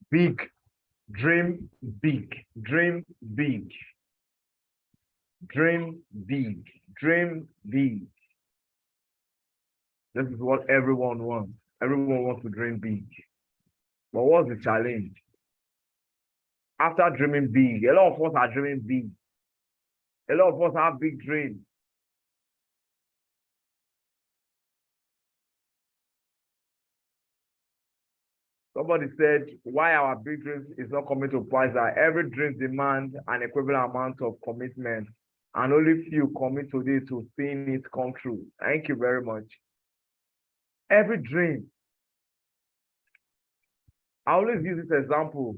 Big, dream big, dream big, dream big, dream big. This is what everyone wants. Everyone wants to dream big. But what's the challenge? After dreaming big, a lot of us are dreaming big. A lot of us have big dreams. Somebody said, why our big dreams is not coming to pass that every dream demands an equivalent amount of commitment, and only few commit today to seeing it come true. Thank you very much. Every dream. I always use this example.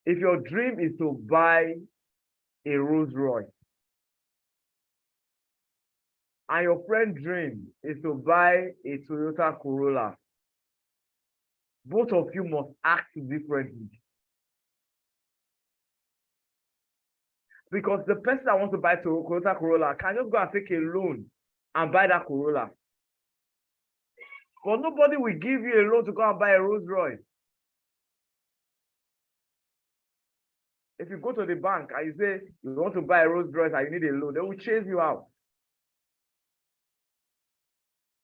If your dream is to buy a Rolls Royce, and your friend's dream is to buy a Toyota Corolla, both of you must act differently. Because the person that wants to buy Toyota Corolla can just go and take a loan and buy that Corolla. But nobody will give you a loan to go and buy a Rolls Royce. If you go to the bank and you say you want to buy a Rolls Royce and you need a loan, they will chase you out.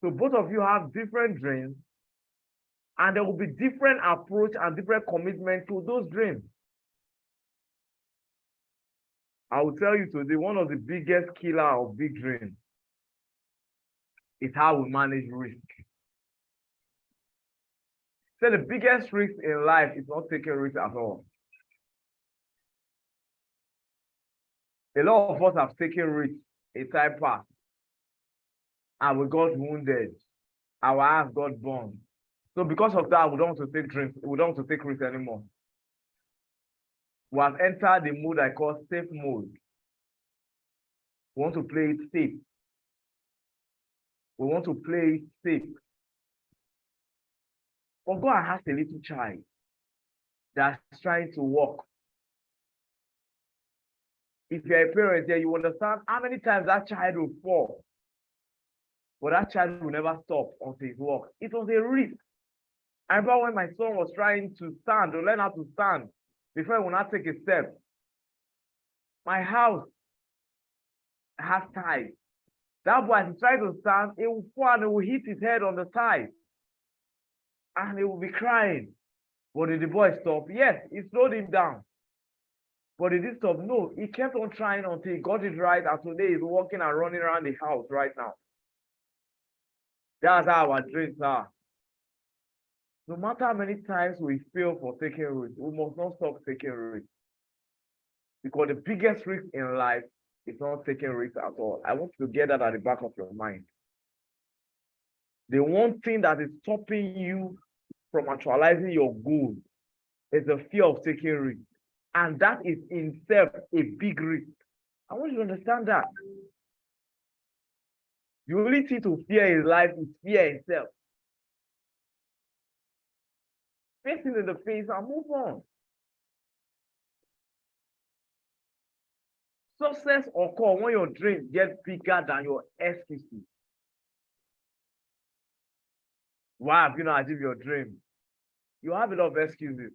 So both of you have different dreams, and there will be different approach and different commitment to those dreams. I will tell you today, one of the biggest killer of big dreams is how we manage risk. So the biggest risk in life is not taking risk at all. A lot of us have taken risk a time past, and we got wounded. Our heart got burned. So because of that, we don't want to take risks. We don't want to take risks anymore. We have entered the mode I call safe mode. We want to play it safe. We want to play it safe. But God has a little child that's trying to walk. If you're a parent here, you understand how many times that child will fall. But that child will never stop until he walks. It was a risk. I remember when my son was trying to stand, to learn how to stand, before he would not take a step. My house has ties. That boy, as he tried to stand, he will fall and he will hit his head on the ties. And he will be crying. But did the boy stop? Yes, he slowed him down. But he didn't stop. No, he kept on trying until he got it right. And today he's walking and running around the house right now. That's how our dreams are. No matter how many times we fail for taking risks, we must not stop taking risks. Because the biggest risk in life is not taking risks at all. I want you to get that at the back of your mind. The one thing that is stopping you from actualizing your goal is the fear of taking risks. And that is in itself a big risk. I want you to understand that. The only thing to fear in life is fear itself. Face it in the face and move on. Success occurs when your dreams get bigger than your excuses. Why have you not achieved your dream? You have a lot of excuses.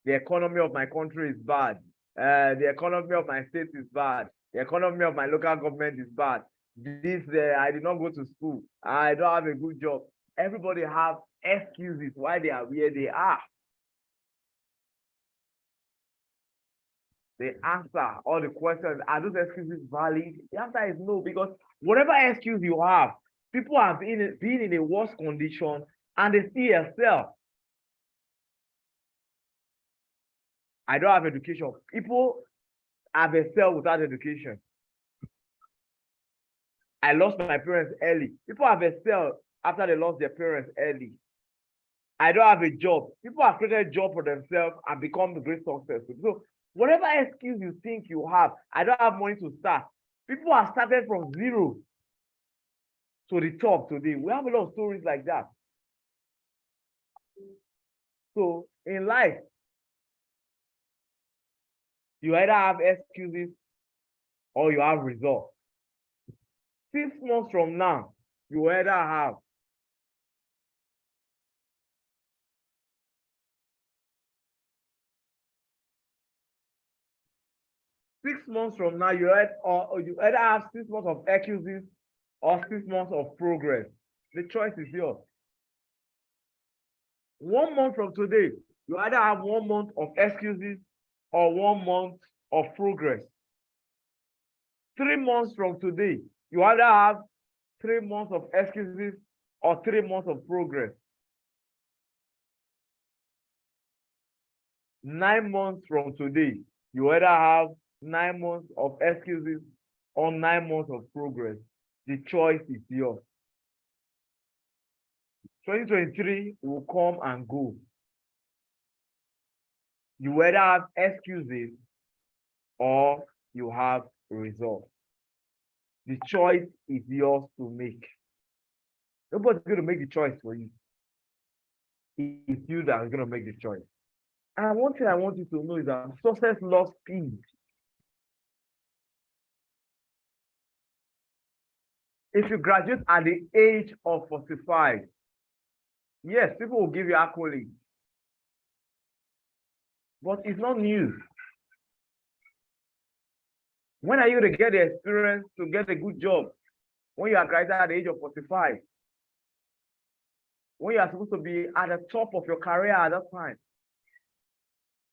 The economy of my country is bad. The economy of my state is bad. The economy of my local government is bad. I did not go to school. I don't have a good job. Everybody have excuses why they are where they are. The answer, all the questions, are those excuses valid? The answer is no, because whatever excuse you have, people have been in a worse condition and they still excel. I don't have education. People have excelled without education. I lost my parents early. People have excelled after they lost their parents early. I don't have a job. People have created a job for themselves and become great successful. So whatever excuse you think you have, I don't have money to start. People have started from zero to the top today. We have a lot of stories like that. So in life, you either have excuses or you have results. 6 months from now, you either have 6 months from now, you either have 6 months of excuses or 6 months of progress. The choice is yours. 1 month from today, you either have 1 month of excuses or 1 month of progress. 3 months from today, you either have 3 months of excuses or 3 months of progress. 9 months from today, you either have 9 months of excuses or 9 months of progress. The choice is yours. 2023 will come and go. You either have excuses or you have results. The choice is yours to make. Nobody's going to make the choice for you. It's you that is going to make the choice. And one thing I want you to know is that success loves speed. If you graduate at the age of 45, yes, people will give you accolades. But it's not news. When are you going to get the experience to get a good job? When you are graduating at the age of 45. When you are supposed to be at the top of your career at that time.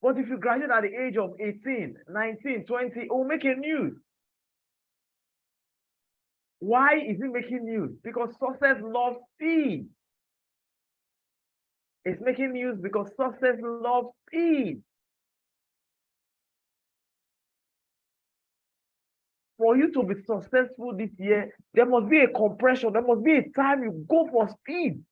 But if you graduate at the age of 18, 19, 20, it will make a news. Why is it making news? Because success loves speed. It's making news because success loves speed. For you to be successful this year, there must be a compression. There must be a time you go for speed.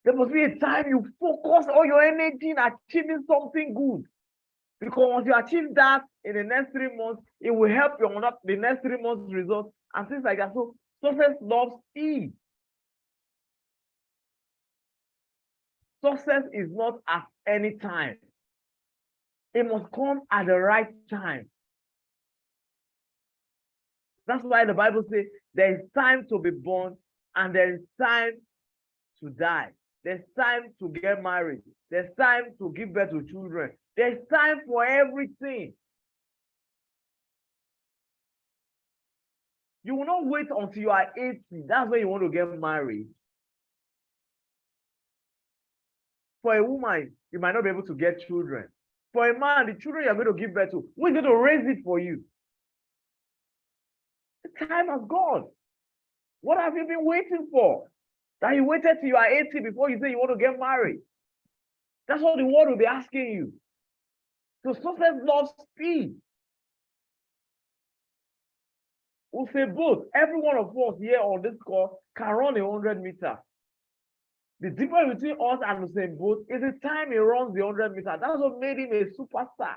There must be a time you focus all your energy in achieving something good. Because once you achieve that in the next 3 months, it will help you on the next 3 months' results and things like that. So success loves speed. Success is not at any time. It must come at the right time. That's why the Bible says there is time to be born and there is time to die. There's time to get married. There's time to give birth to children. There's time for everything. You will not wait until you are 80. That's when you want to get married. For a woman, you might not be able to get children. For a man, the children you're going to give birth to, who's going to raise it for you? The time has gone. What have you been waiting for? That you waited till you are 80 before you say you want to get married. That's what the world will be asking you. So success loves speed. We'll say both. Every one of us here on this call can run 100 meters. The difference between us and Usain Bolt is the time he runs the 100 meters. That's what made him a superstar.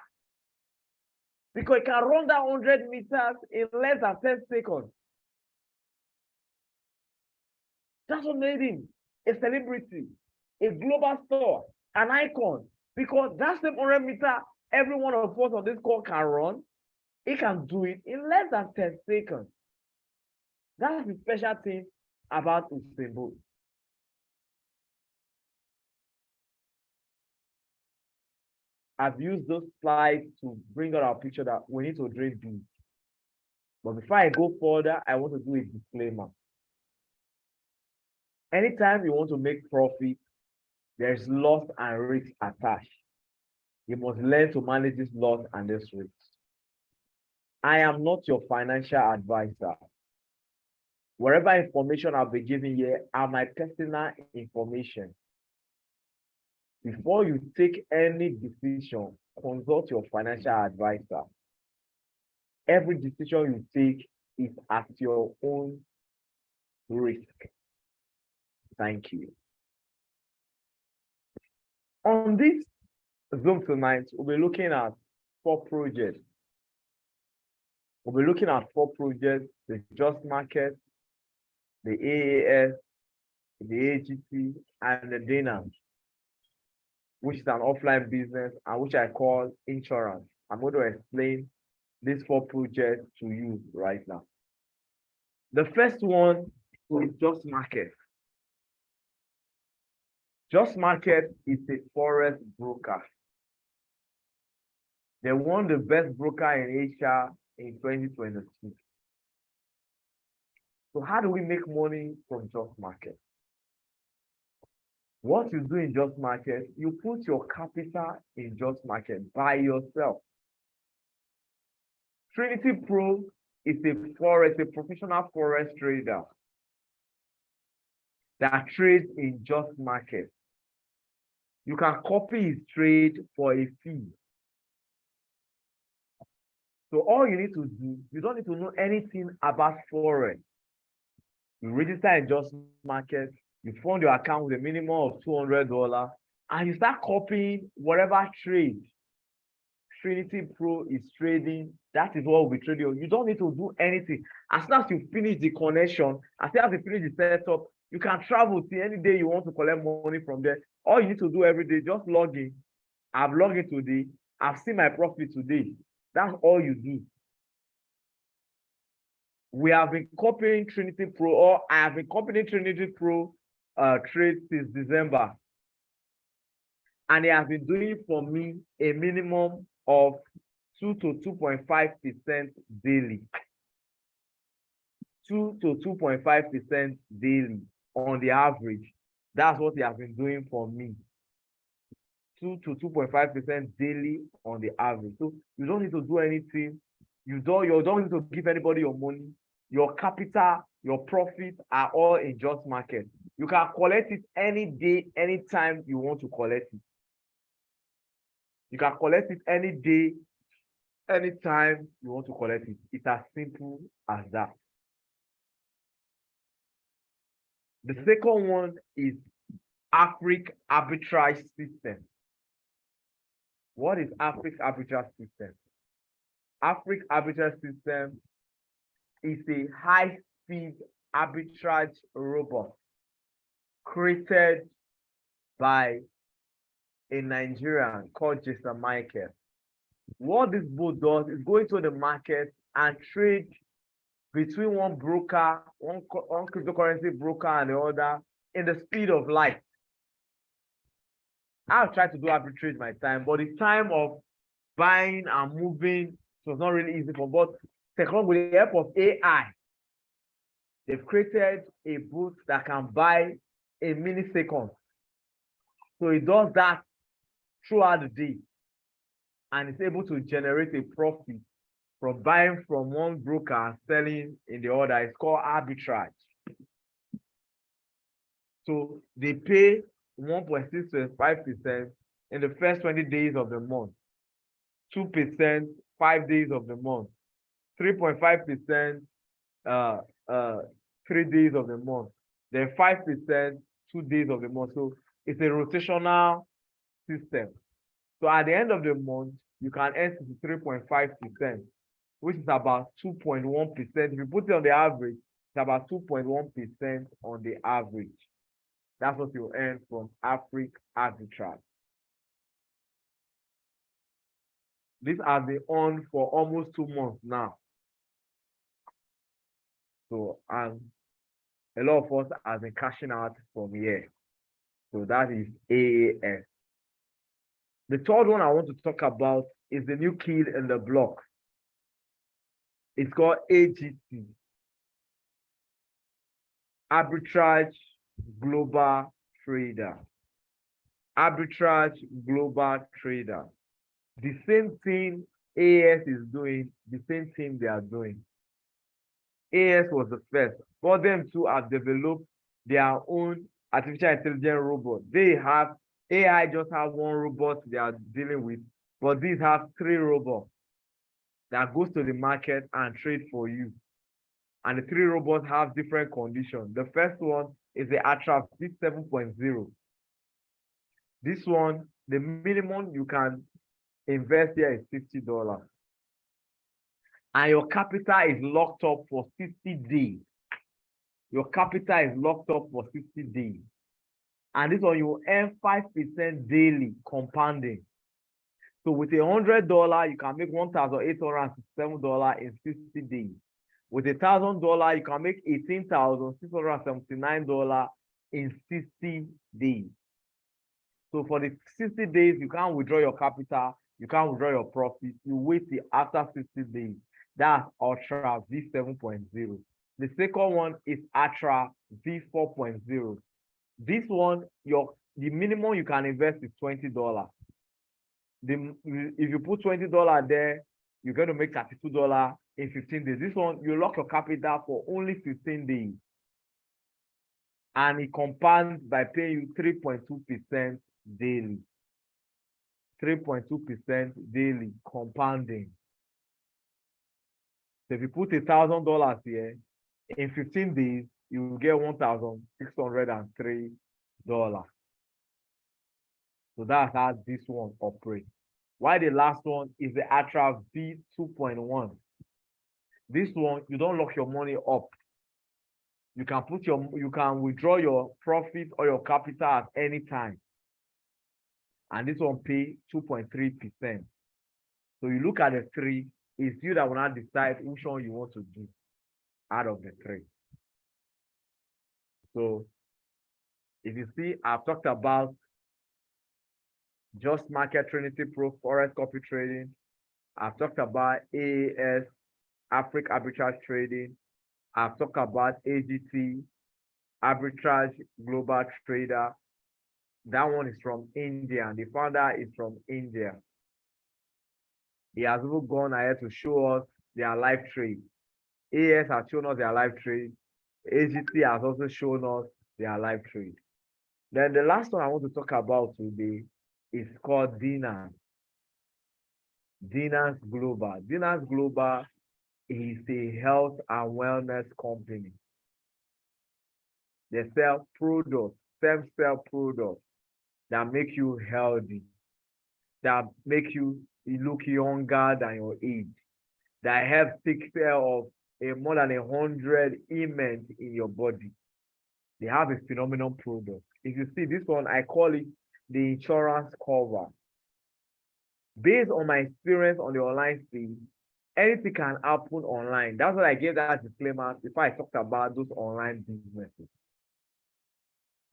Because he can run that 100 meters in less than 10 seconds. That's what made him a celebrity, a global star, an icon. Because that same 100 meter, every one of us on this call can run. He can do it in less than 10 seconds. That's the special thing about Usain Bolt. I've used those slides to bring out our picture that we need to dream big. But before I go further, I want to do a disclaimer. Anytime you want to make profit, there's loss and risk attached. You must learn to manage this loss and this risk. I am not your financial advisor. Whatever information I'll be giving here are my personal information. Before you take any decision, consult your financial advisor. Every decision you take is at your own risk. Thank you. On this Zoom tonight, we'll be looking at 4 projects. We'll be looking at 4 projects: the Just Market, the AAS, the AGT, and the Dynace, which is an offline business and which I call insurance. I'm going to explain these 4 projects to you right now. The first one is Just Market. Just Market is a forex broker. They won the best broker in Asia in 2022. So how do we make money from Just Market? What you do in Just Market, you put your capital in Just Market by yourself. Trinity Pro is a professional forex trader that trades in Just Market. You can copy his trade for a fee. So all you need to do, you don't need to know anything about forex. You register in Just Market, you fund your account with a minimum of $200, and you start copying whatever trade Trinity Pro is trading. That is what we'll be trading. You don't need to do anything. As soon as you finish the connection, as soon as you finish the setup, you can travel to any day you want to collect money from there. All you need to do every day, just log in. I've logged in today. I've seen my profit today. That's all you do. We have been copying Trinity Pro, or I have been copying Trinity Pro trade since December. And it has been doing for me a minimum of 2 to 2.5% daily. 2 to 2.5% daily on the average. That's what it has been doing for me. 2 to 2.5% daily on the average. So you don't need to do anything. You don't need to give anybody your money. Your capital, your profit are all in Just Market. You can collect it any day, anytime you want to collect it. You can collect it any day, anytime you want to collect it. It's as simple as that. The second one is Africa Arbitrage System. What is Africa Arbitrage System? Africa Arbitrage System is a high-speed arbitrage robot created by a Nigerian called Jason Michael. What this bot does is go into the market and trade between one broker, one cryptocurrency broker and the other in the speed of light. I've tried to do arbitrage my time, but the time of buying and moving was not really easy for both. Second, with the help of AI, they've created a bot that can buy a millisecond. So it does that throughout the day, and it's able to generate a profit from buying from one broker and selling in the other. It's called arbitrage. So they pay 1.625% in the first 20 days of the month, 2% 5 days of the month, 3.5% 3 days of the month, then 5% 2 days of the month. So it's a rotational system. So at the end of the month, you can earn 3.5%, which is about 2.1%. If you put it on the average, it's about 2.1% on the average. That's what you earn from Africa Arbitrage. This has been on for almost 2 months now. So, and a lot of us have been cashing out from here. So that is AAS. The third one I want to talk about is the new kid in the block. It's called AGT. Arbitrage Global Trader. Arbitrage Global Trader. The same thing AS is doing, the same thing they are doing. AS was the first. For them to have developed their own artificial intelligence robot. They have, AI just have one robot they are dealing with, but these have 3 robots that goes to the market and trade for you. And the 3 robots have different conditions. The first one is the Attrap 7.0. This one, the minimum you can invest here is $50. And your capital is locked up for 60 days. Your capital is locked up for 60 days. And this one, you will earn 5% daily compounding. So with $100, you can make $1,867 in 60 days. With $1,000, you can make $18,679 in 60 days. So for the 60 days, you can't withdraw your capital. You can't withdraw your profit. You wait till after 60 days. That's Ultra V7.0. The second one is Ultra V4.0. This one, the minimum you can invest is $20. If you put $20 there, you're going to make $32 in 15 days. This one, you lock your capital for only 15 days. And it compounds by paying you 3.2% daily. 3.2% daily compounding. So if you put $1,000 here, in 15 days, you will get $1,603. So that's how this one operates. Why the last one is the Ultra V2.1. This one, you don't lock your money up. You can withdraw your profit or your capital at any time. And this one pay 2.3%. So you look at the three, it's you that will not decide which one you want to do out of the three. So if you see, I've talked about Just Market, Trinity Pro, Forex Copy Trading. I've talked about AAS, Africa Arbitrage Trading. I've talked about AGT, Arbitrage Global Trader. That one is from India. The founder is from India. He has even gone ahead to show us their live trade. AS has shown us their live trade. AGT has also shown us their live trade. Then the last one I want to talk about today is called Dynace. Dynace Global. Dynace Global is a health and wellness company. They sell products, stem cell products that make you healthy, that make you look younger than your age, that help take care of more than 100 ailments in your body. They have a phenomenal product. If you see this one, I call it the insurance cover. Based on my experience on the online space, anything can happen online. That's why I gave that disclaimer before I talked about those online businesses.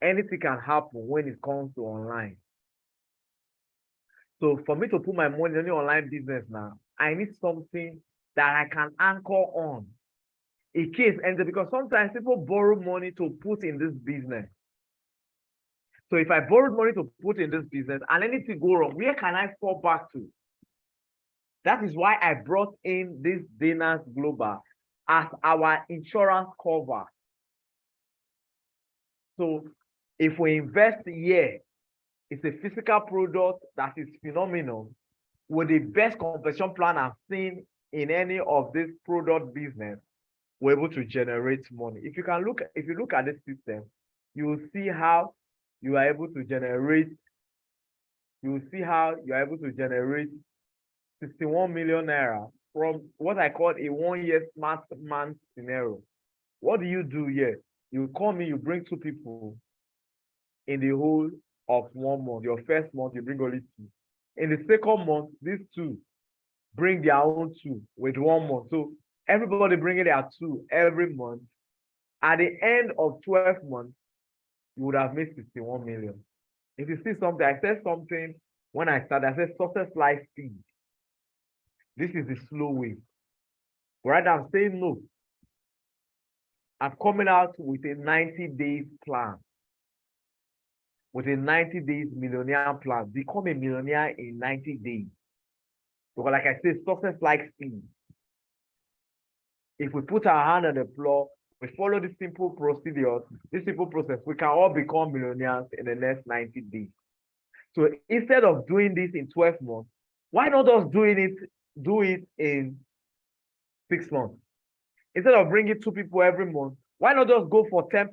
Anything can happen when it comes to online. So for me to put my money in the online business now, I need something that I can anchor on in case anything, because sometimes people borrow money to put in this business. So if I borrowed money to put in this business and anything go wrong, where can I fall back to? That is why I brought in this Dynace Global as our insurance cover. So if we invest here, it's a physical product that is phenomenal with the best compensation plan I've seen in any of this product business. We're able to generate money. If you look at this system, you will see how you are able to generate. You will see how you are able to generate 61 million naira from what I call a 1-year smart man scenario. What do you do here? You come in, you bring 2 people in the whole of 1 month. Your first month, you bring only 2. In the second month, these 2 bring their own 2 with 1 month. So everybody bringing their 2 every month. At the end of 12 months, you would have made 61 million. If you see something, I said something when I started, I said success life speed. This is the slow way. Right now, I'm saying no. I'm coming out with a 90 days plan. With a 90 days millionaire plan. Become a millionaire in 90 days. Because like I said, success like speed. If we put our hand on the floor, we follow this simple procedure, this simple process, we can all become millionaires in the next 90 days. So instead of doing this in 12 months, why not just do it in 6 months? Instead of bringing 2 people every month, why not just go for 10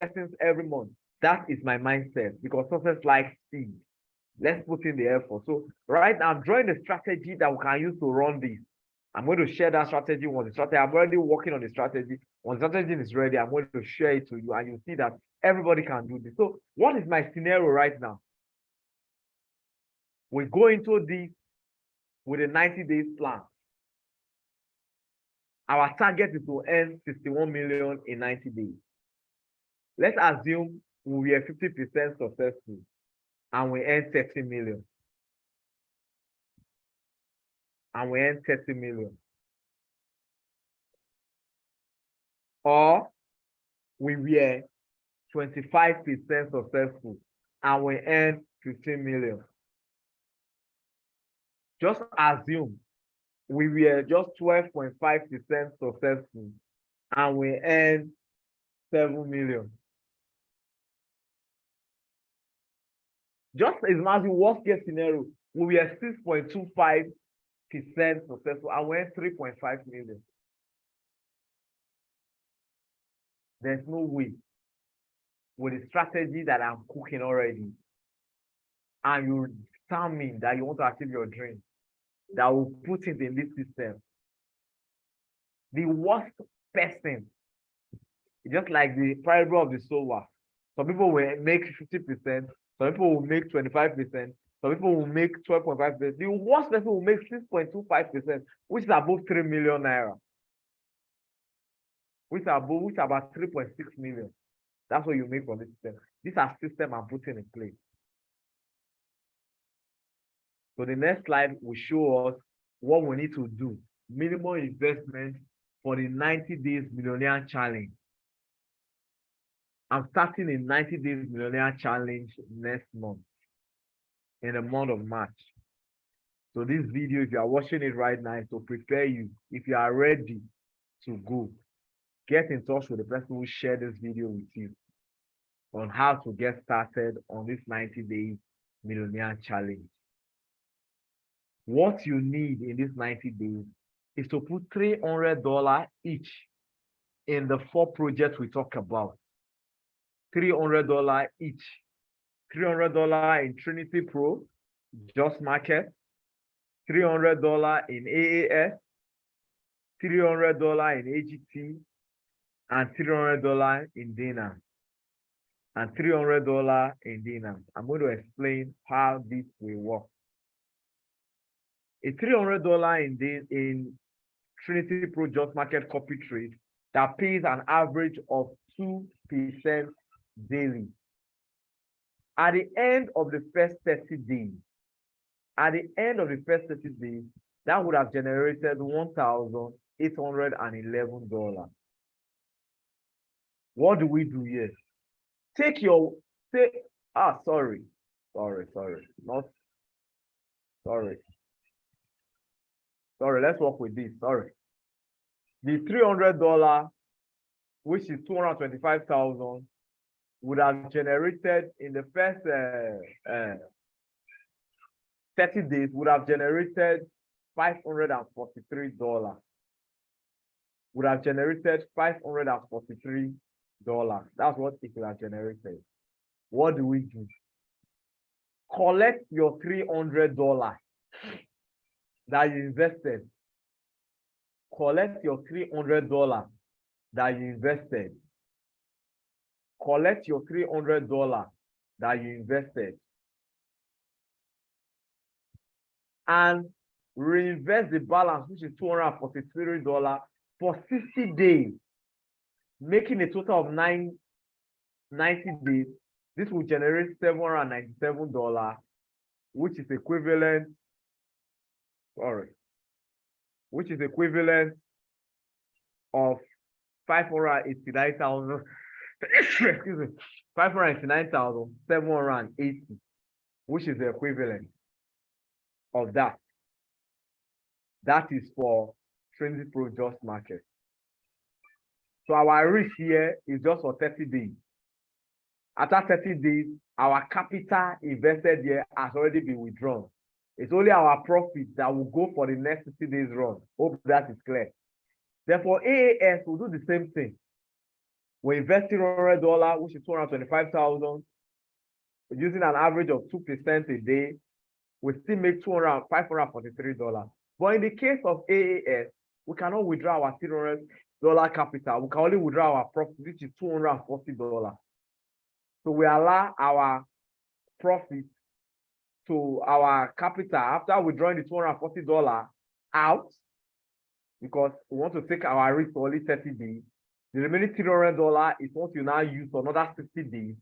persons every month? That is my mindset, because success likes speed. Let's put in the effort. So right now, I'm drawing the strategy that we can use to run this. I'm going to share that strategy once the strategy. I'm already working on the strategy. Once the strategy is ready, I'm going to share it to you, and you'll see that everybody can do this. So what is my scenario right now? We go into this with a 90 days plan. Our target is to earn 61 million in 90 days. Let's assume we are 50% successful and we earn 30 million. and we earn 30 million. Or we were 25% successful and we earn 15 million. Just assume we were just 12.5% successful and we earn 7 million. Just imagine worst case scenario, we were 6.25% successful and we earn 3.5 million. There's no way with the strategy that I'm cooking already, and you tell me that you want to achieve your dream, that will put it in this system. The worst person, just like the parable of the sower. Some people will make 50%, some people will make 25%, some people will make 12.5%. The worst person will make 6.25%, which is above 3 million naira. Which is about 3.6 million. That's what you make from this system. These are systems I'm putting in place. So the next slide will show us what we need to do. Minimum investment for the 90 days millionaire challenge. I'm starting a 90 days millionaire challenge next month, in the month of March. So this video, if you are watching it right now, is to prepare you. If you are ready to go, get in touch with the person who shared this video with you on how to get started on this 90 days millionaire challenge. What you need in this 90 days is to put $300 each in the 4 projects we talk about. $300 each. $300 in Trinity Pro, Just Market, $300 in AAS, $300 in AGT, and $300 in Dynace, and $300 in Dynace. I'm going to explain how this will work. A $300 in Trinity Pro Just Market copy trade that pays an average of 2% daily. At the end of the first 30 days, that would have generated $1,811. What do we do here? Sorry, let's work with this. Sorry. The $300, which is 225,000, would have generated in the first 30 days, would have generated $543. Would have generated $543. That's what it would have generated. What do we do? Collect your $300 that you invested. Collect your $300 that you invested. Collect your $300 that you invested. And reinvest the balance, which is $243, for 60 days, making a total of 90 days. This will generate $797, which is equivalent, of 589,000. Excuse me, 589,780, which is the equivalent of that. That is for Trinity Pro Just Market. So our risk here is just for 30 days. After 30 days, our capital invested here has already been withdrawn. It's only our profit that will go for the next 60 days run. Hope that is clear. Therefore, AAS will do the same thing. We invest $300, which is 225,000, using an average of 2% a day. We still make $543. But in the case of AAS, we cannot withdraw our $300 capital. We can only withdraw our profit, which is $240. So we allow our profit to our capital after withdrawing the $240 out, because we want to take our risk for only 30 days. The remaining $300 is what you now use for another 60 days,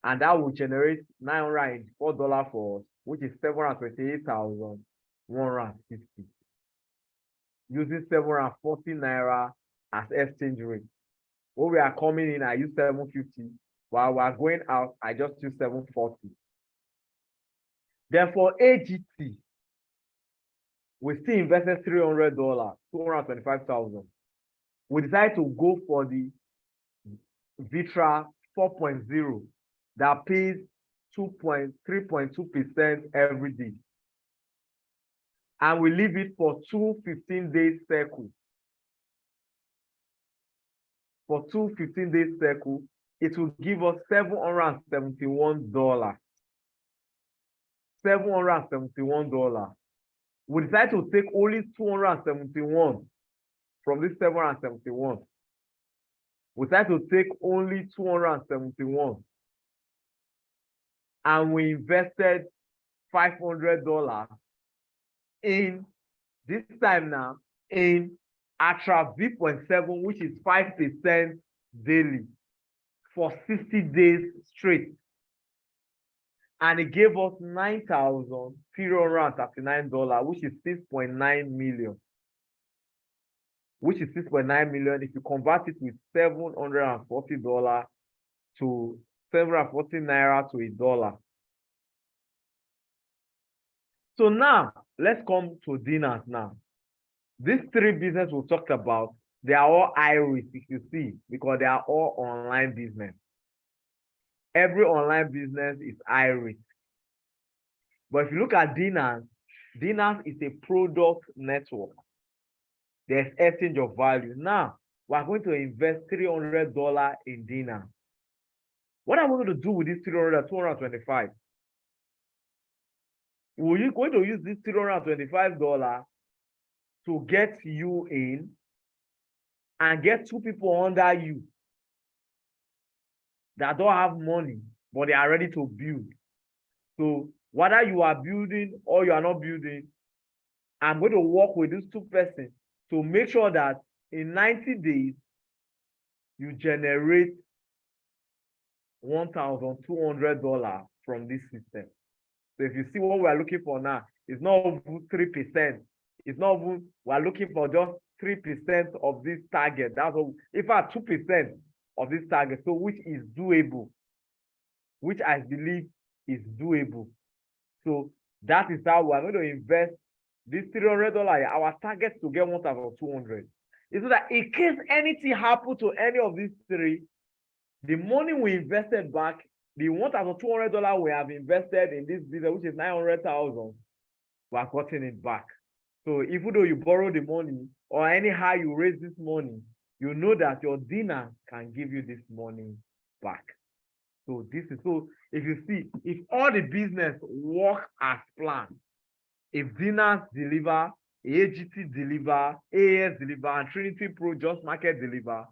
and that will generate $904 for us, which is $728,150. using 740 naira as exchange rate. When we are coming in, I use 750. While we are going out, I just use 740. Then for AGT, we still invested $300, 225,000. We decided to go for the Vitra 4.0 that pays 3.2% every day. And we leave it for 2 15-day cycles. For 2 15-day cycles, it will give us $771. $771. We decided to take only 271 from this 771. We decided to take only 271. And we invested $500 in, this time now, in Atra V.7, which is 5% daily for 60 days straight. And it gave us $9,339, which is 6.9 million. Which is 6.9 million. If you convert it with $740 to 740 naira to $1. So now let's come to Dynace now. These three businesses we talked about, they are all high risk, if you see, because they are all online business. Every online business is high risk. But if you look at Dynace, Dynace is a product network. There's exchange of value. Now, we're going to invest $300 in Dynace. What are we going to do with this $300, 225? Are you going to use this $325 to get you in and get two people under you that don't have money, but they are ready to build? So whether you are building or you are not building, I'm going to work with these two persons to make sure that in 90 days, you generate $1,200 from this system. So if you see what we are looking for now, it's not even 3%. It's not even, we are looking for just 3% of this target. That's what, if I 2% of this target, so which is doable, which I believe is doable. So that is how we are going to invest this $300. Our target to get 1,200. It's so that in case anything happens to any of these three, the money we invested back, the $1,200 we have invested in this business, which is 900,000, we are getting it back. So even though you borrow the money or anyhow you raise this money, you know that your Dynace can give you this money back. So this is, so if you see, if all the business work as planned, if Dynace deliver, AGT deliver, AS deliver, and Trinity Pro Just Market deliver,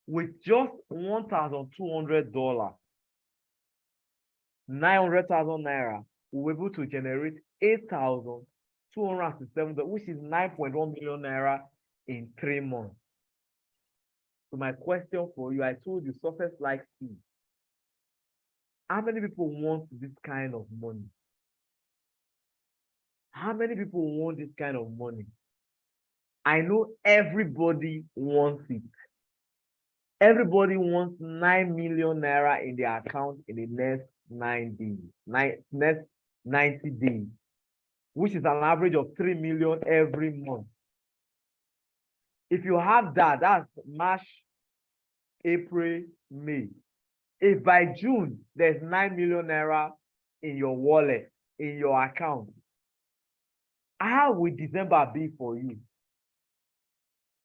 with just $1,200, 900,000 naira, we're able to generate 8,267, which is 9.1 million naira in 3 months. So my question for you, I told you success like speed. How many people want this kind of money? How many people want this kind of money? I know everybody wants it. Everybody wants 9 million naira in their account in the next 9 days, next 90 days, which is an average of 3 million every month. If you have that, that's March, April, May. If by June there's 9 million naira in your wallet, in your account, how will December be for you?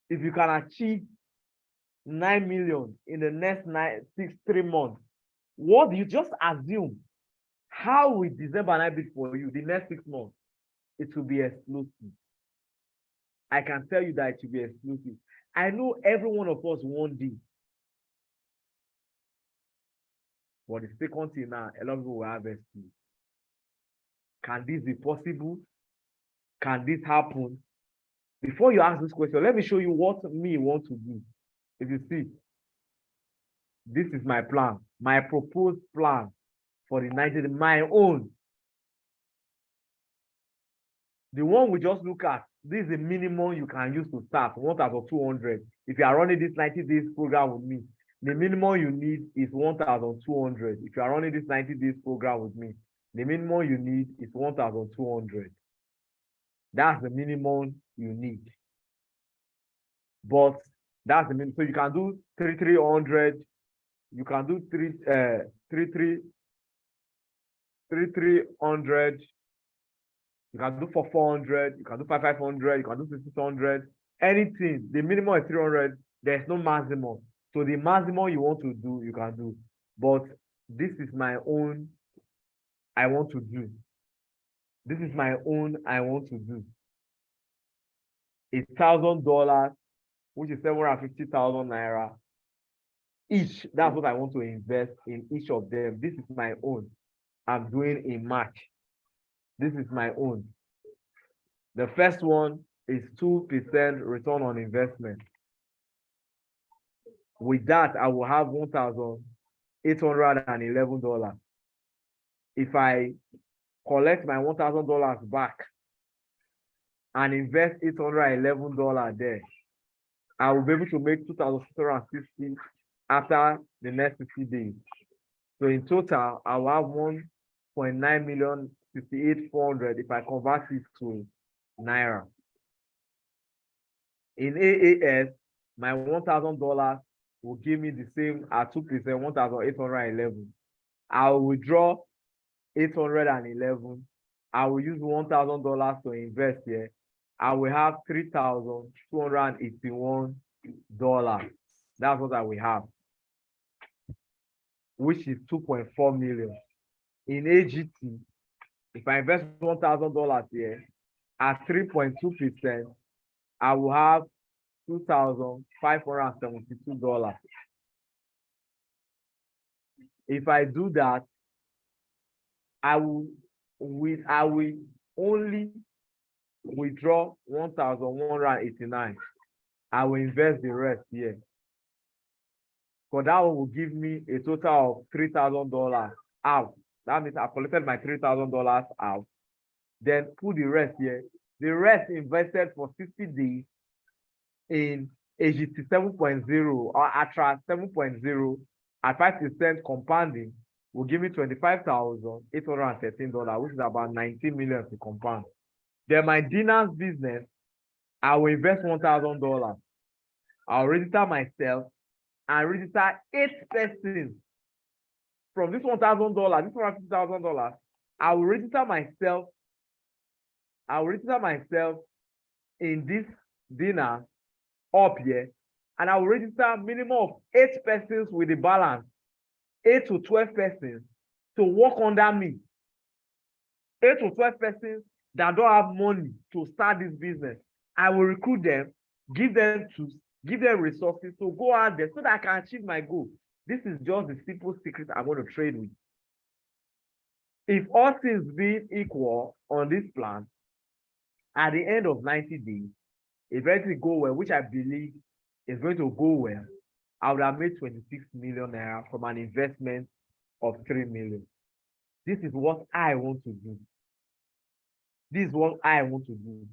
If you can achieve 9 million in the next 3 months, what do you just assume? How will December be for you the next 6 months? It will be explosive. I can tell you that it will be explosive. I know every one of us want this. But the second thing now, a lot of people will have experience. Can this be possible? Can this happen? Before you ask this question, let me show you what me want to do. If you see, this is my plan, my proposed plan for the 90 days, my own. The one we just look at this is the minimum you can use to start, 1,200. If you are running this 90 days program with me, the minimum you need is 1,200. If you are running this 90 days program with me, the minimum you need is 1,200. That's the minimum you need. But that's the minimum. So you can do 3,300. You can do 3,300. You can do 400. You can do 5,500. You can do 600. Anything. The minimum is 300. There's no maximum. So the maximum you want to do, you can do. But this is my own. I want to do. This is my own. I want to do. $1,000, which is 750,000 naira each. That's what I want to invest in each of them. This is my own. I'm doing in March. This is my own. The first one is 2% return on investment. With that, I will have $1,811. If I collect my $1,000 back and invest $811 there, I will be able to make 2,660 after the next 50 days. So in total, I will have 1.9 million 58,400 if I convert it to naira. In AAS, my $1,000 will give me the same at 2%, 1,811. I will withdraw 811. I will use $1,000 to invest here. I will have $3,281. That's what I will have, which is 2.4 million. In AGT, if I invest $1,000 here at 3.2%, I will have $2,572. If I do that, I will only withdraw 1,189. I will invest the rest here. So that one will give me a total of $3,000 out. That means I collected my $3,000 out. Then put the rest here. The rest invested for 60 days in AGT 7.0 or ATRA 7.0 at 5% compounding will give me $25,813, which is about 19 million to compound. Then my Dynace business, I will invest $1,000. I'll register myself and register 8 persons. From this $1,000, this $150,000, I will register myself. I will register myself in this Dynace up here, and I will register a minimum of 8 persons with the balance, 8 to 12 persons to work under me. 8 to 12 persons that don't have money to start this business. I will recruit them, give them resources to go out there so that I can achieve my goal. This is just the simple secret I'm going to trade with. If all things being equal on this plan, at the end of 90 days, if everything go well, which I believe is going to go well, I would have made 26 million naira from an investment of 3 million. This is what I want to do. This is what I want to do.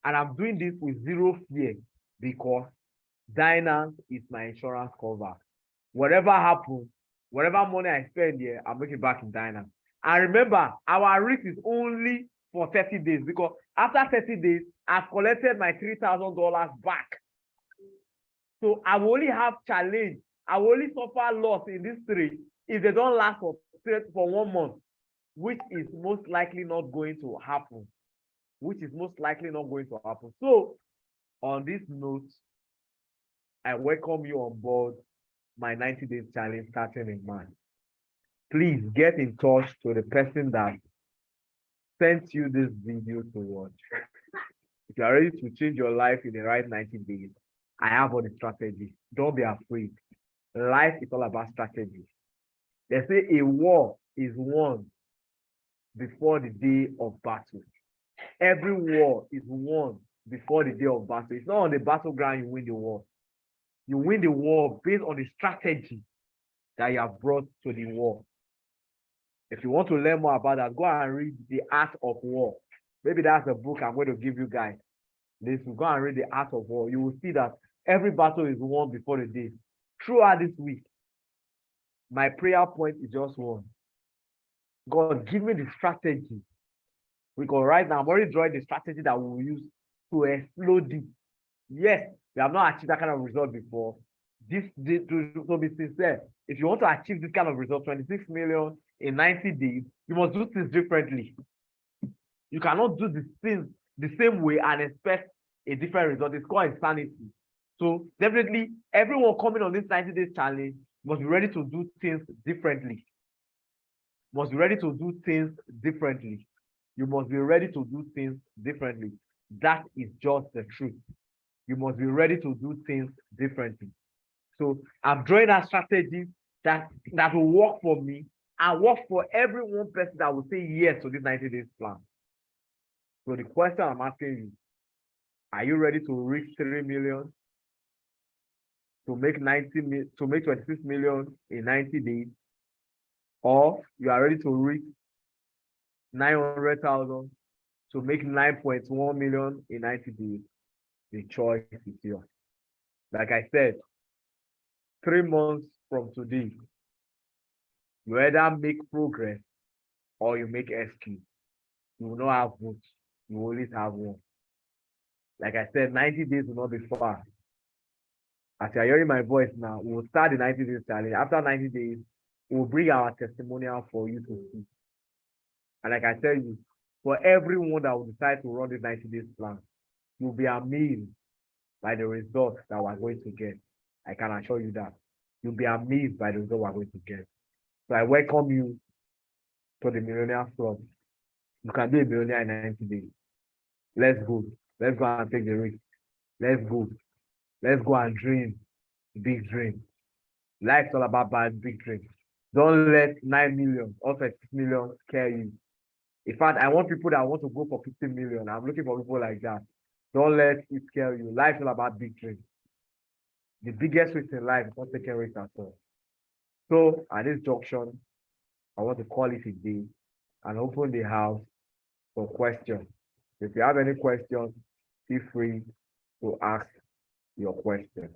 And I'm doing this with zero fear because Dynace is my insurance cover. Whatever happens, whatever money I spend here, I'll make it back in Dynace. And remember, our risk is only for 30 days because after 30 days, I've collected my $3,000 back. So I will only have challenge. I will only suffer loss in this trade if they don't last for 1 month, which is most likely not going to happen. So on this note, I welcome you on board my 90 days challenge starting in March. Please get in touch to the person that sent you this video to watch. If you are ready to change your life in the right 90 days, I have all the strategies. Don't be afraid. Life is all about strategy. They say a war is won before the day of battle. Every war is won before the day of battle. It's not on the battleground you win the war. You win the war based on the strategy that you have brought to the war. If you want to learn more about that, go and read The Art of War. Maybe that's a book I'm going to give you guys. Listen, go and read the Art of War. You will see that every battle is won before the day. Throughout this week, my prayer point is just one. God, give me the strategy. Because right now, I'm already drawing the strategy that we will use to explode it. Yes, we have not achieved that kind of result before. To be sincere, if you want to achieve this kind of result, 26 million in 90 days, you must do things differently. You cannot do the things the same way and expect a different result. It's called insanity. So definitely, everyone coming on this 90 days challenge must be ready to do things differently. Must be ready to do things differently. You must be ready to do things differently. That is just the truth. You must be ready to do things differently. So I'm drawing a strategy that will work for me and work for every one person that will say yes to this 90 days plan. So the question I'm asking you, are you ready to reach 3 million? To make 26 million in 90 days? Or you are ready to reach 900,000 to make 9.1 million in 90 days? The choice is yours. Like I said, 3 months from today, you either make progress or you make excuse. You will not have both. You will always have one. Like I said, 90 days will not be far. As you're hearing my voice now, we will start the 90 days challenge. After 90 days, we'll bring our testimonial for you to see. And like I tell you, for everyone that will decide to run this 90 days plan, you'll be amazed by the results that we're going to get. I can assure you that. You'll be amazed by the result we're going to get. So I welcome you to the Millionaire Club. You can be a millionaire in 90 days. Let's go. Let's go and take the risk. Let's go. Let's go and dream big dreams. Life's all about big dreams. Don't let 9 million or 6 million scare you. In fact, I want people that want to go for 15 million. I'm looking for people like that. Don't let it scare you. Life's all about big dreams. The biggest risk in life is not taking risks at all. So at this junction, I want to call it a day and open the house for questions. If you have any questions, feel free to ask your question.